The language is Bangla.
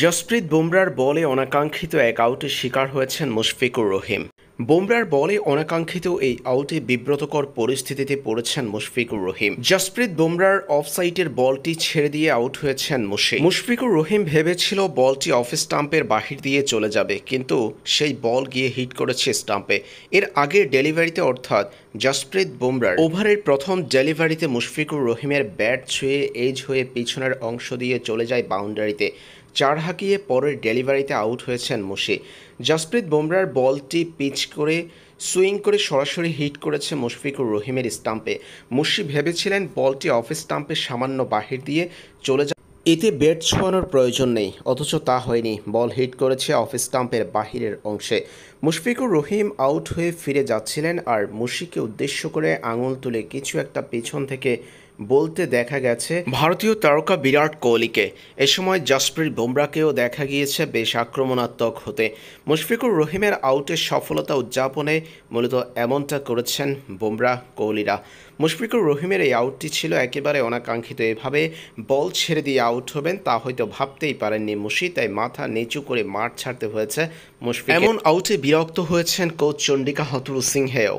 জসপ্রীত বুমরার বলে অনাকাঙ্ক্ষিত এক আউটের শিকার হয়েছেন মুশফিকুর রহিম। বুমরার বলে অনাকাঙ্ক্ষিত এই আউটে বিব্রতকর পরিস্থিতিতে পড়েছেন মুশফিকুর রহিম। জসপ্রীত বুমরার অফসাইডের বলটি ছেড়ে দিয়ে আউট হয়েছেন মুশফিকুর রহিম ভেবেছিল বলটি অফ স্টাম্পের বাহির দিয়ে চলে যাবে, কিন্তু সেই বল গিয়ে হিট করেছে স্টাম্পে। এর আগের ডেলিভারিতে অর্থাৎ জসপ্রীত বুমরার ওভারের প্রথম ডেলিভারিতে মুশফিকুর রহিমের ব্যাট ছুঁয়ে এজ হয়ে পিছনের অংশ দিয়ে চলে যায় বাউন্ডারিতে। চার হাঁকিয়ে পরের ডেলিভারিতে আউট হয়েছেন মুশি। জসপ্রীত বুমরার বলটি পিচ করে সুইং করে সরাসরি হিট করেছে মুশফিকুর রহিমের স্টাম্পে। মুশি ভেবেছিলেন বলটি অফ স্টাম্পের সামান্য বাহির দিয়ে চলে যায়, এতে ব্যাট ছোঁয়ানোর প্রয়োজন নেই, অথচ তা হয়নি। বল হিট করেছে অফ স্টাম্পের বাহিরের অংশে। মুশফিকুর রহিম আউট হয়ে ফিরে যাচ্ছিলেন আর মুশিকে উদ্দেশ্য করে আঙুল তুলে কিছু একটা পেছন থেকে বলতে দেখা গেছে ভারতীয় তারকা বিরাট কোহলিকে। এ সময় জসপ্রীত বুমরাকেও দেখা গিয়েছে বেশ আক্রমণাত্মক হতে। মুশফিকুর রহিমের আউটের সফলতা উদযাপনে মূলত এমনটা করেছেন বুমরা কোহলিরা। মুশফিকুর রহিমের এই আউটটি ছিল একেবারে অনাকাঙ্ক্ষিত। এভাবে বল ছেড়ে দিয়ে আউট হবেন তা হয়তো ভাবতেই পারেননি মুশি, তাই মাথা নিচু করে মাঠ ছাড়তে হয়েছে মুশফিক। এমন আউটে বিরক্ত হয়েছেন কোচ চন্ডিকা হথুরুসিংহেও।